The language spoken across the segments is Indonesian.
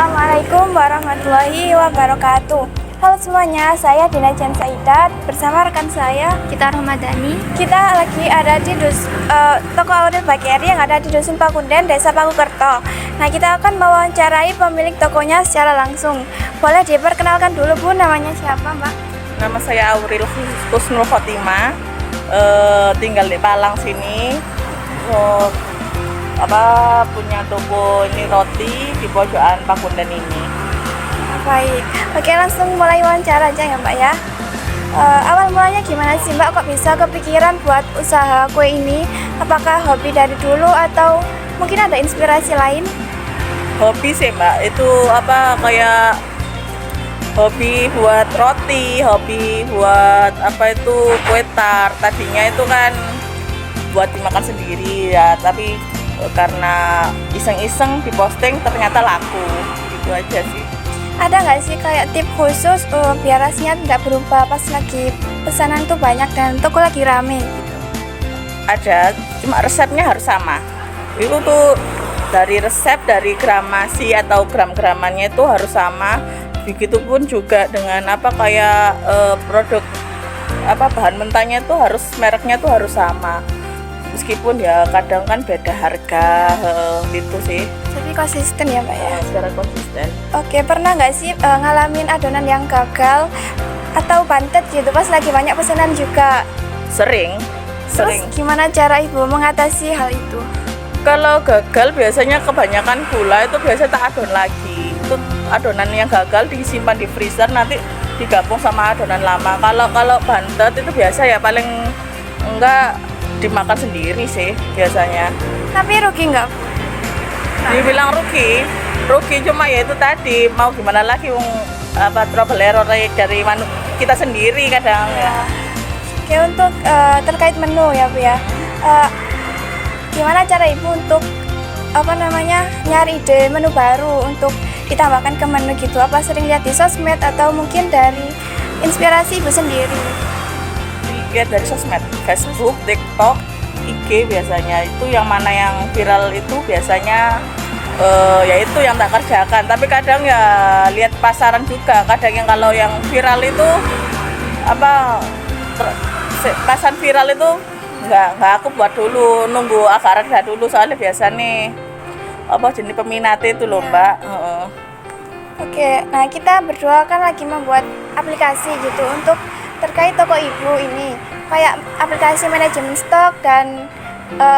Assalamualaikum warahmatullahi wabarakatuh. Halo semuanya, saya Dina Jan Saidat bersama rekan saya Kita Ramadhani. Kita lagi ada di toko Aurel Bakeri yang ada di Dusun Pakunden, Desa Pakukerto. Nah, kita akan mewawancarai pemilik tokonya secara langsung. Boleh diperkenalkan dulu Bu, namanya siapa Mbak? Nama saya Aurel Husnul Khotimah, tinggal di Palang sini. Punya toko ini roti di pojokan Pakunden ini. Baik, oke langsung mulai wawancara aja ya Mbak ya. Awal mulanya gimana sih Mbak kok bisa kepikiran buat usaha kue ini? Apakah hobi dari dulu atau mungkin ada inspirasi lain? Hobi sih Mbak, itu kayak hobi buat roti, hobi buat kue tart. Tadinya itu kan buat dimakan sendiri ya, tapi karena iseng-iseng diposting ternyata laku, gitu aja sih. Ada nggak sih kayak tip khusus biar rasanya nggak berubah pas lagi pesanan tuh banyak dan toko lagi rame gitu? Ada, cuma resepnya harus sama. Itu tuh dari resep, dari gramasi atau gram-gramannya itu harus sama. Begitupun juga dengan produk bahan mentahnya itu harus mereknya tuh harus sama. Meskipun ya kadang kan beda harga gitu sih. Jadi konsisten ya Mbak ya? Secara konsisten. Oke, pernah nggak sih ngalamin adonan yang gagal atau bantet gitu pas lagi banyak pesanan juga? Sering. Terus gimana cara Ibu mengatasi hal itu? Kalau gagal biasanya kebanyakan gula itu biasa tak adon lagi. Itu adonan yang gagal disimpan di freezer, nanti digabung sama adonan lama. Kalau bantet itu biasa ya paling enggak dimakan sendiri sih biasanya. Tapi rugi nggak? Dibilang rugi cuma ya itu tadi, mau gimana lagi trouble error dari kita sendiri kadang ya. Oke, untuk terkait menu ya Bu ya. Gimana cara Ibu untuk nyari ide menu baru untuk ditambahkan ke menu gitu? Apa sering lihat di sosmed atau mungkin dari inspirasi Ibu sendiri? Lihat dari sosmed, Facebook, TikTok, IG biasanya. Itu yang mana yang viral itu biasanya ya itu yang tak kerjakan. Tapi kadang ya lihat pasaran juga. Kadang yang kalau yang viral itu pasan viral itu nggak aku buat dulu, nunggu agak reda dulu soalnya biasa nih jenis peminatnya itu loh Mbak. Oke, nah kita berdua kan lagi membuat aplikasi gitu untuk terkait toko Ibu ini, kayak aplikasi manajemen stok dan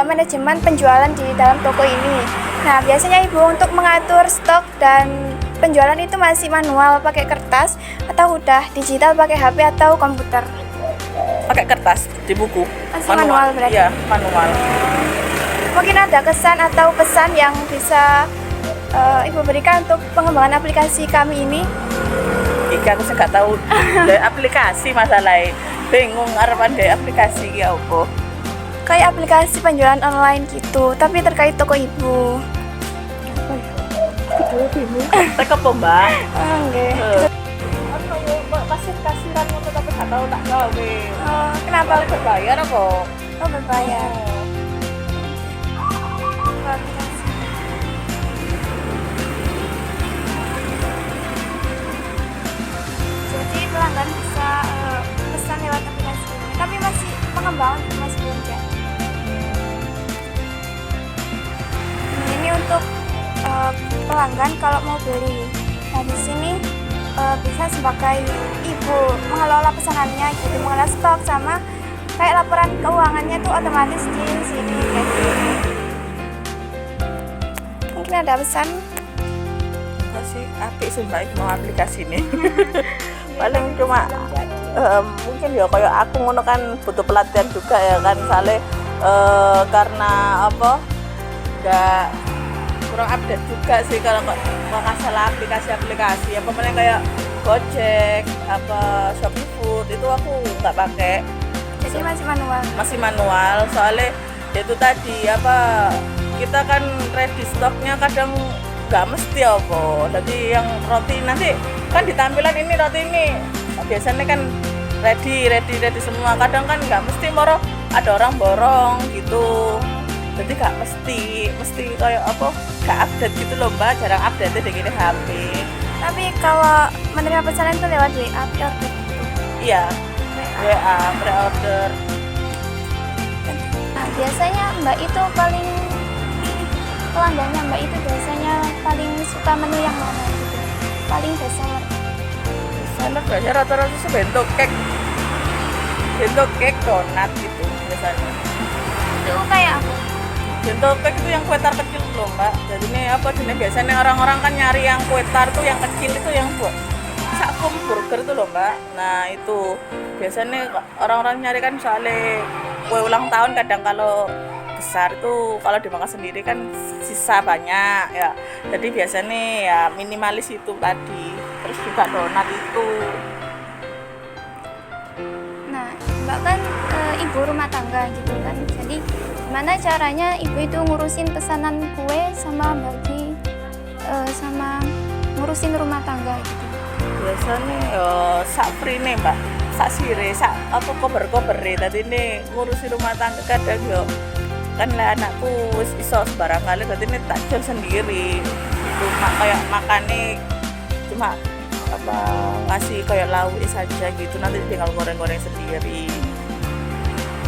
manajemen penjualan di dalam toko ini. Nah, biasanya Ibu untuk mengatur stok dan penjualan itu masih manual pakai kertas atau udah digital pakai HP atau komputer? Pakai kertas di buku. Masih manual berarti? Iya, manual. Mungkin ada kesan atau pesan yang bisa Ibu berikan untuk pengembangan aplikasi kami ini? Aku nggak tahu dari aplikasi masalahnya, bingung harapan dari aplikasi ya apa. Kayak aplikasi penjualan online gitu, tapi terkait toko Ibu. Aku bingung. Teko apa Mbak? Oke. Masih kasihan untuk tapi nggak tahu tak gawe. Kenapa? Berbayar apa? Oh, berbayar. Jadi pelanggan bisa pesan lewat aplikasi ini, tapi masih pengembangan masih belum jadi. Ini untuk pelanggan kalau mau beli. Nah, di sini bisa sebagai Ibu mengelola pesanannya gitu, mengelola stok sama kayak laporan keuangannya tuh otomatis di sini kayak gitu. Mungkin ada pesan? Masih apik sih Mbak mau aplikasi ini. Paling cuma mungkin ya kayak aku ngono kan butuh pelatihan juga ya kan, misalnya karena nggak kurang update juga sih kalau masalah aplikasi apa namanya kayak Gojek, Shopee Food itu aku nggak pakai. Jadi masih manual. Soalnya itu tadi kita kan ready stoknya kadang nggak mesti jadi yang roti nanti kan di tampilan ini roti ini biasanya kan ready semua, kadang kan nggak mesti ada orang borong gitu. Jadi gak mesti kayak apa gak update gitu loh mbak, jarang update deh gini HP. Tapi kalau menerima pesanan itu lewat WA order gitu. Iya, WA pre-order. Nah, biasanya Mbak itu paling pelanggannya Mbak itu biasanya paling suka menu yang mana gitu? Paling bestseller. Sana biasanya rata-rata sih bentuk cake donat gitu biasanya. Itu kayak apa? Bentuk cake itu yang kue tar kecil loh mbak. Jadi ini apa jenis biasanya orang-orang kan nyari yang kue tar tuh yang kecil itu yang buat sakum burger tuh loh mbak. Nah itu biasanya orang-orang nyari kan soalnya kue ulang tahun kadang kalau besar itu kalau dimakan sendiri kan sisa banyak ya. Jadi biasanya ya minimalis itu tadi. Terus juga donat itu. Nah, Mbak kan ibu rumah tangga gitu kan. Jadi gimana caranya ibu itu ngurusin pesanan kue sama sama ngurusin rumah tangga gitu? Biasanya sak free nih mbak, sak sire, sak apa kober tadi nih ngurusi rumah tangga kadang yo kan lah anakku wis iso sembarang kali tadi nih tak jual sendiri cuma kayak makannya cuma apa ngasih kayak lauk saja gitu nanti tinggal goreng-goreng sendiri.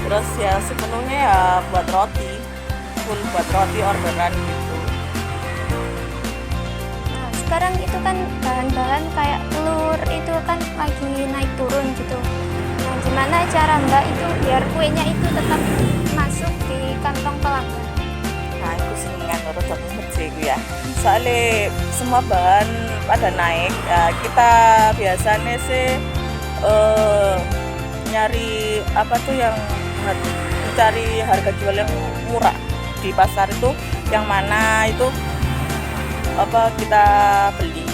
Terus ya sepenuhnya ya buat roti, full buat roti orderan gitu. Nah, sekarang itu kan bahan-bahan kayak telur itu kan lagi naik turun gitu. Nah, gimana cara Mbak itu biar kuenya itu tetap masuk di kantong pelanggan? Nah itu senengan menurut aku sih ya. Soalnya semua bahan pada naik. Ya, kita biasanya sih nyari apa tuh yang mencari harga jual yang murah di pasar itu yang mana itu apa kita beli.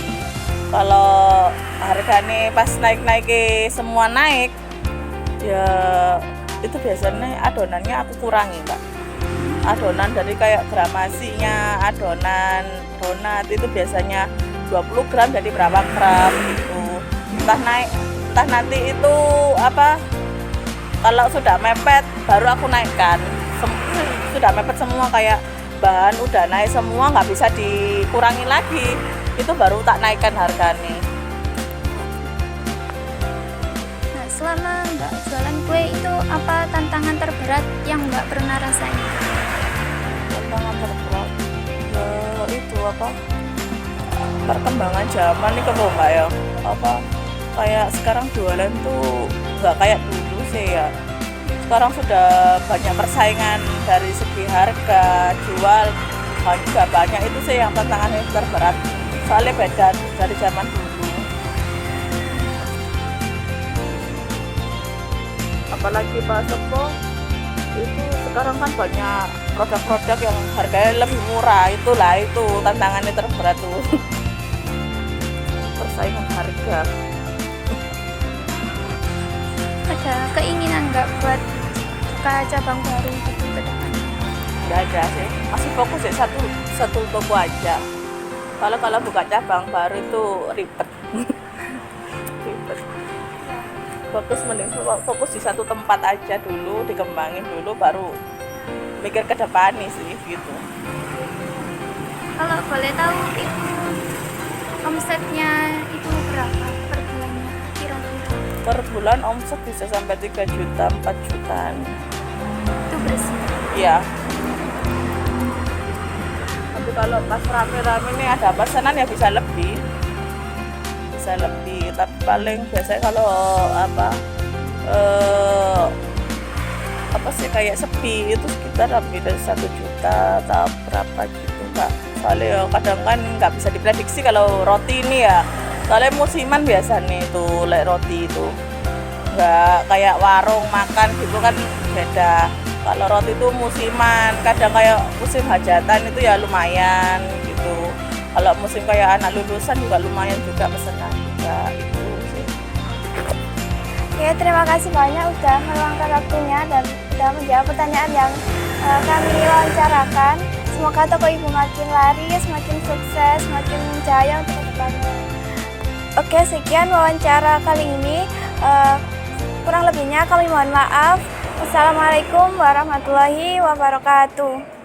Kalau harganya pas naik semua naik ya itu biasanya adonannya aku kurangi mbak. Adonan dari kayak gramasinya adonan donat itu biasanya 20 gram jadi berapa gram gitu. Entah nanti itu apa kalau sudah mepet baru aku naikkan. Sudah mepet semua kayak bahan udah naik semua nggak bisa dikurangi lagi itu baru tak naikkan harganya. Nah, selama Mbak jualan kue itu apa tantangan terberat yang Mbak pernah rasain? Tantangan terberat ya itu apa perkembangan zaman nih kalau mbak ya apa kayak sekarang jualan tuh nggak kayak dulu sih ya. Sekarang sudah banyak persaingan dari segi harga jual juga banyak itu sih yang tantangan yang terberat soalnya beda dari zaman dulu. Apalagi pas Sepo itu sekarang kan banyak produk-produk yang harganya lebih murah itu tantangannya terberat tuh persaingan harga. Ada keinginan nggak buat buka cabang baru gitu ke depan? Nggak ada sih, masih fokus ya satu toko aja. Kalau buka cabang baru itu ribet. Ribet. Fokus di satu tempat aja dulu, dikembangin dulu baru mikir ke depan nih sih gitu. Kalau boleh tahu itu omsetnya itu berapa per bulannya kira-kira? Per bulan omset bisa sampai 3 juta, 4 jutaan. Itu bersih. Iya. Tapi kalau pas rame-rame nih ada pesanan ya bisa lebih. Tapi paling biasanya kalau apa sih kayak sepi itu sekitar lebih dari 1 juta atau berapa gitu kak. Soalnya ya kadang kan nggak bisa diprediksi kalau roti ini ya. Soalnya musiman biasanya itu roti itu nggak kayak warung makan gitu kan beda. Kalau roti itu musiman, kadang kayak musim hajatan itu ya lumayan gitu. Kalau musim kayak anak lulusan juga lumayan juga pesanan juga itu sih. Ya, terima kasih banyak udah meluangkan waktunya dan udah menjawab pertanyaan yang kami wawancarakan. Semoga toko ibu makin laris, makin sukses, makin jaya untuk kedepannya. Oke, sekian wawancara kali ini. Kurang lebihnya kami mohon maaf. Wassalamualaikum warahmatullahi wabarakatuh.